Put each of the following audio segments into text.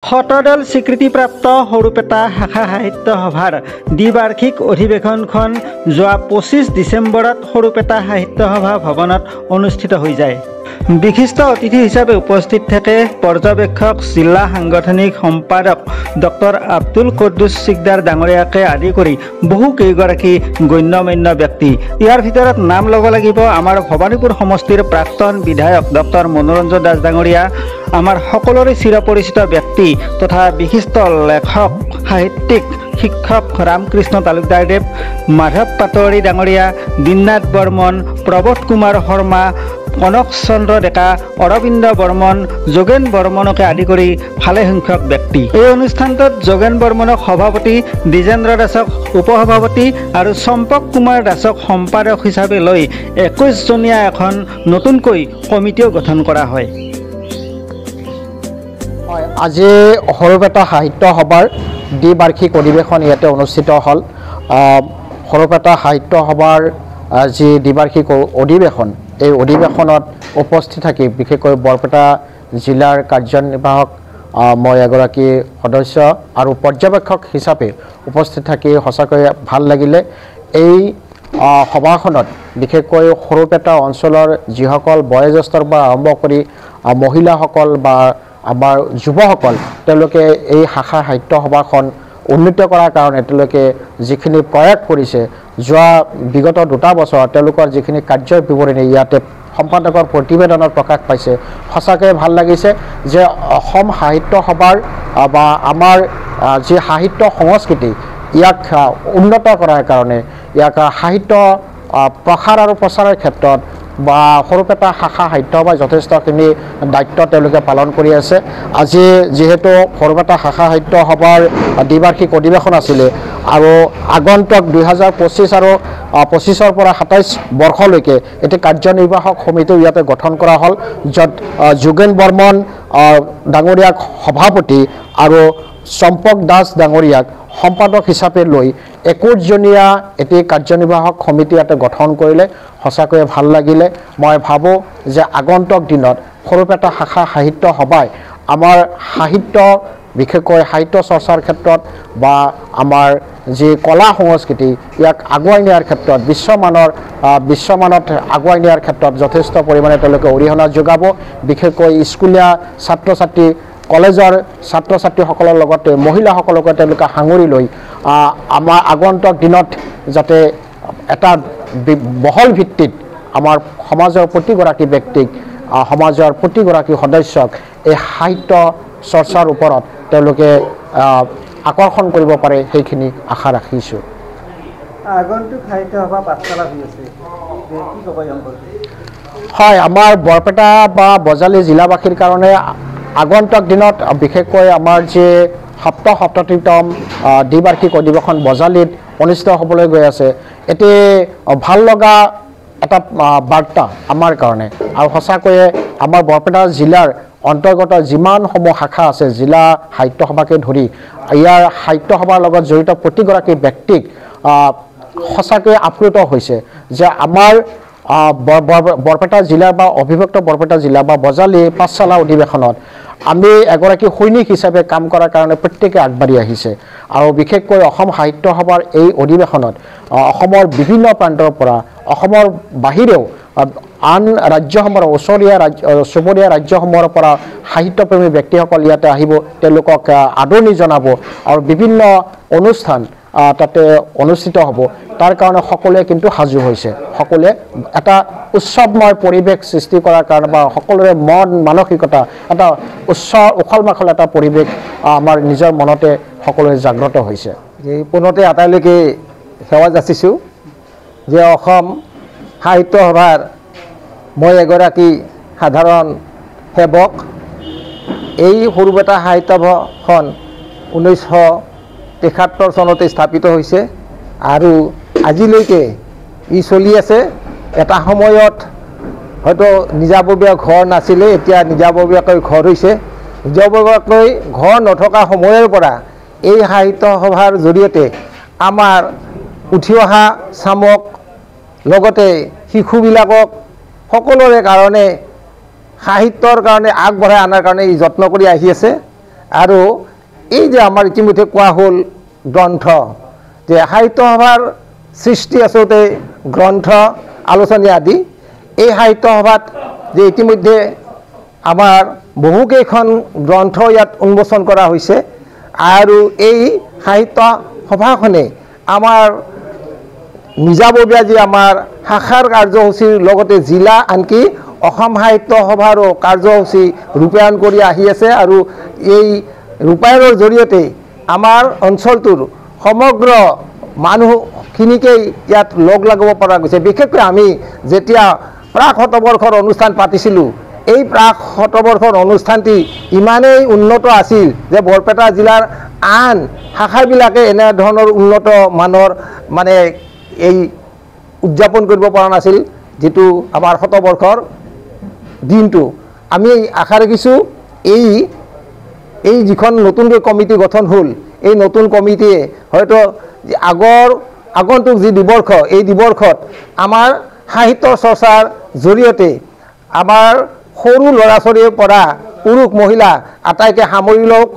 শতদল স্বীকৃতিপ্ৰাপ্ত সৰুপেটা শাখা সাহিত্য সভাৰ দ্বিবাৰ্ষিক অধিৱেশনখন যোৱা 25 ডিচেম্বৰত সৰুপেটা সাহিত্য সভা ভৱনত অনুষ্ঠিত হৈ যায়। বিশিষ্ট অতিথি হিচাপে উপস্থিত থাকে পৰ্যবেক্ষক জিলা সাংগঠনিক সম্পাদক ডক্টৰ আব্দুল কুদ্দুছ সিকদাৰ ডাঙৰীয়াকে আদি কৰি বহু কেইগৰাকী গণ্যমান্য ব্যক্তি। ইয়াৰ ভিতৰত নাম ল'ব লাগিব আমাৰ ভৱানীপুৰ সমষ্টিৰ প্ৰাক্তন বিধায়ক ডক্টৰ মনোৰঞ্জন দাস ডাঙৰীয়া, আমাৰ সকলোৰে চিৰপৰিচিত ব্যক্তি তথা বিশিষ্ট লেখক সাহিত্যিক শিক্ষক ৰামকৃষ্ণ তালুকদাৰদেৱ, মাধৱ পাটোৱাৰী ডাঙৰীয়া, দীননাথ বৰ্মন, প্ৰবোধ কুমাৰ শৰ্মা, কনক চন্দ্ৰ ডেকা, অৰবিন্দ বৰ্মন, যোগেন বৰ্মনকে আদি কৰি ভালেসংখ্যক ব্যক্তি। এই অনুষ্ঠানটোত যোগেন বৰ্মনক সভাপতি, দ্বিজেন্দ্ৰ দাসক উপসভাপতি আৰু চম্পক কুমাৰ দাসক সম্পাদক হিচাপে লৈ 21জনীয়া এখন নতুনকৈ কমিটিও গঠন কৰা হয়। আজি সৰুপেটা সাহিত্য সভাৰ দ্বিবাৰ্ষিক অধিৱেশন ইয়াতে অনুষ্ঠিত হ'ল। সৰুপেটা সাহিত্য সভাৰ যি দ্বিবাৰ্ষিক অধিৱেশন, এই অধিৱেশনত উপস্থিত থাকি বিশেষকৈ বৰপেটা জিলাৰ কাৰ্যনিৰ্বাহক মই এগৰাকী সদস্য আৰু পৰ্যবেক্ষক হিচাপে উপস্থিত থাকি সঁচাকৈ ভাল লাগিলে। এই সভাখনত বিশেষকৈ সৰুপেটা অঞ্চলৰ যিসকল বয়োজ্যেষ্ঠৰ পৰা আৰম্ভ কৰি মহিলাসকল বা আমাৰ যুৱসকল, তেওঁলোকে এই শাখা সাহিত্য সভাখন উন্নীত কৰাৰ কাৰণে তেওঁলোকে যিখিনি প্ৰয়াস কৰিছে, যোৱা বিগত 2 বছৰ তেওঁলোকৰ যিখিনি কাৰ্যৰ বিৱৰণী ইয়াতে সম্পাদকৰ প্ৰতিবেদনত প্ৰকাশ পাইছে, সঁচাকৈ ভাল লাগিছে যে অসম সাহিত্য সভাৰ বা আমাৰ যি সাহিত্য সংস্কৃতি ইয়াক উন্নত কৰাৰ কাৰণে, ইয়াক সাহিত্য প্ৰসাৰ আৰু প্ৰচাৰৰ ক্ষেত্ৰত বা সৰুপেটা শাখা সাহিত্য সভাই যথেষ্টখিনি দায়িত্ব তেওঁলোকে পালন কৰি আছে। আজি যিহেতু সৰুপেটা শাখা সাহিত্য সভাৰ দ্বিবাৰ্ষিক অধিৱেশন আছিলে আৰু আগন্তুক 2025 আৰু 25ৰ পৰা 27 বৰ্ষলৈকে এটি কাৰ্যনিৰ্বাহক সমিতিও ইয়াতে গঠন কৰা হ'ল, য'ত যোগেন বৰ্মন ডাঙৰীয়াক সভাপতি আৰু চম্পক দাস ডাঙৰীয়াক সম্পাদক হিচাপে লৈ 21জনীয়া এটি কাৰ্যনিৰ্বাহক সমিতি ইয়াতে গঠন কৰিলে। সঁচাকৈয়ে ভাল লাগিলে। মই ভাবোঁ যে আগন্তুক দিনত সৰুপেটা শাখা সাহিত্য সভাই আমাৰ সাহিত্য, বিশেষকৈ সাহিত্য চৰ্চাৰ ক্ষেত্ৰত বা আমাৰ যি কলা সংস্কৃতি ইয়াক আগুৱাই নিয়াৰ ক্ষেত্ৰত বিশ্বমানত আগুৱাই নিয়াৰ ক্ষেত্ৰত যথেষ্ট পৰিমাণে তেওঁলোকে অৰিহণা যোগাব। বিশেষকৈ স্কুলীয়া ছাত্ৰ ছাত্ৰী, কলেজৰ ছাত্ৰ ছাত্ৰীসকলৰ লগতে মহিলাসকলকো তেওঁলোকে সাঙুৰি লৈ আমাৰ আগন্তুক দিনত যাতে এটা বহল ভিত্তিত আমাৰ সমাজৰ প্ৰতিগৰাকী ব্যক্তিক, সমাজৰ প্ৰতিগৰাকী সদস্যক এই সাহিত্য চৰ্চাৰ ওপৰত তেওঁলোকে আকৰ্ষণ কৰিব পাৰে, সেইখিনি আশা ৰাখিছোঁ। আগন্তুক সাহিত্য সভা পাঠশালা হৈ আছে, কি ক'ব? হয়, আমাৰ বৰপেটা বা বজালী জিলাবাসীৰ কাৰণে আগন্তুক দিনত বিশেষকৈ আমাৰ যি 77তম দ্বিবাৰ্ষিক অধিৱেশন বজালীত অনুষ্ঠিত হ'বলৈ গৈ আছে, এটি ভাল লগা এটা বাৰ্তা আমাৰ কাৰণে। আৰু সঁচাকৈয়ে আমাৰ বৰপেটা জিলাৰ অন্তৰ্গত যিমানসমূহ শাখা আছে, জিলা সাহিত্য সভাকে ধৰি ইয়াৰ সাহিত্য সভাৰ লগত জড়িত প্ৰতিগৰাকী ব্যক্তিক সঁচাকৈয়ে আপ্লুত হৈছে যে আমাৰ বৰপেটা জিলাৰ বা অবিভক্ত বৰপেটা জিলা বা বজালী পাঠশালা অধিৱেশনত আমি এগৰাকী সৈনিক হিচাপে কাম কৰাৰ কাৰণে প্ৰত্যেকে আগবাঢ়ি আহিছে। আৰু বিশেষকৈ অসম সাহিত্য সভাৰ এই অধিৱেশনত অসমৰ বিভিন্ন প্ৰান্তৰ পৰা, অসমৰ বাহিৰেও আন ৰাজ্যসমূহৰ চুবুৰীয়া ৰাজ্যসমূহৰ পৰা সাহিত্যপ্ৰেমী ব্যক্তিসকল ইয়াতে আহিব, তেওঁলোকক আদৰণি জনাব আৰু বিভিন্ন অনুষ্ঠান তাতে অনুষ্ঠিত হ'ব। তাৰ কাৰণে সকলোৱে কিন্তু সাজু হৈছে, সকলোৱে এটা উৎসৱময় পৰিৱেশ সৃষ্টি কৰাৰ কাৰণে বা সকলোৰে মন মানসিকতা এটা উখল মাখল এটা পৰিৱেশ আমাৰ নিজৰ মনতে সকলোৱে জাগ্ৰত হৈছে। পোনতে আটাইলৈকে সেৱা যাচিছোঁ যে অসম সাহিত্য সভাৰ মই এগৰাকী সাধাৰণ সেৱক। এই সৰুপেটা সাহিত্য সভাখন 1973 চনতে স্থাপিত হৈছে আৰু আজিলৈকে ই চলি আছে। এটা সময়ত হয়তো নিজাববীয়া ঘৰ নাছিলে, এতিয়া নিজাববীয়াকৈ ঘৰ হৈছে। নিজাববীয়াকৈ ঘৰ নথকা সময়ৰ পৰা এই সাহিত্য সভাৰ জৰিয়তে আমাৰ উঠি অহা চামক লগতে শিশুবিলাকক সকলোৰে কাৰণে সাহিত্যৰ কাৰণে আগবঢ়াই অনাৰ কাৰণে ই যত্ন কৰি আহি আছে। আৰু এই যে আমাৰ ইতিমধ্যে কোৱা হ'ল গ্ৰন্থ, যে সাহিত্য সভাৰ সৃষ্টি আচলতে গ্ৰন্থ আলোচনী আদি। এই সাহিত্য সভাত যে ইতিমধ্যে আমাৰ বহুকেইখন গ্ৰন্থ ইয়াত উন্মোচন কৰা হৈছে, আৰু এই সাহিত্য সভাখনে আমাৰ নিজাববীয়া যি আমাৰ শাখাৰ কাৰ্যসূচীৰ লগতে জিলা আনকি অসম সাহিত্য সভাৰো কাৰ্যসূচী ৰূপায়ণ কৰি আহি আছে, আৰু এই ৰূপায়ণৰ জৰিয়তে আমাৰ অঞ্চলটোৰ সমগ্ৰ মানুহখিনিকেই ইয়াত লগ লগাব পৰা গৈছে। বিশেষকৈ আমি যেতিয়া প্ৰাক শতবৰ্ষৰ অনুষ্ঠান পাতিছিলোঁ, এই প্ৰাক শতবৰ্ষৰ অনুষ্ঠানটি ইমানেই উন্নত আছিল যে বৰপেটা জিলাৰ আন শাখাবিলাকে এনেধৰণৰ উন্নত মানৰ মানে এই উদযাপন কৰিব পৰা নাছিল যিটো আমাৰ শতবৰ্ষৰ দিনটো। আমি আশা ৰাখিছোঁ এই যিখন নতুনকৈ কমিটি গঠন হ'ল, এই নতুন কমিটিয়ে হয়তো আগন্তুক যি দিৱৰ্ষ, এই দিৱৰ্ষত আমাৰ সাহিত্য চৰ্চাৰ জৰিয়তে আমাৰ সৰু ল'ৰা ছোৱালীৰ পৰা পুৰুষ মহিলা আটাইকে সামৰি লওক,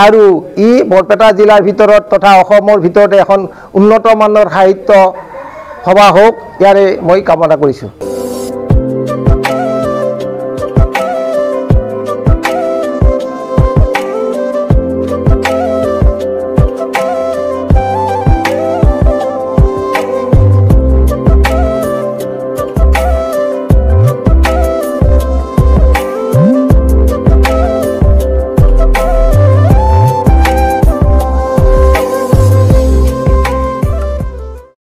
আৰু ই বৰপেটা জিলাৰ ভিতৰত তথা অসমৰ ভিতৰতে এখন উন্নত মানৰ সাহিত্য সভা হওক, ইয়াৰে মই কামনা কৰিছোঁ।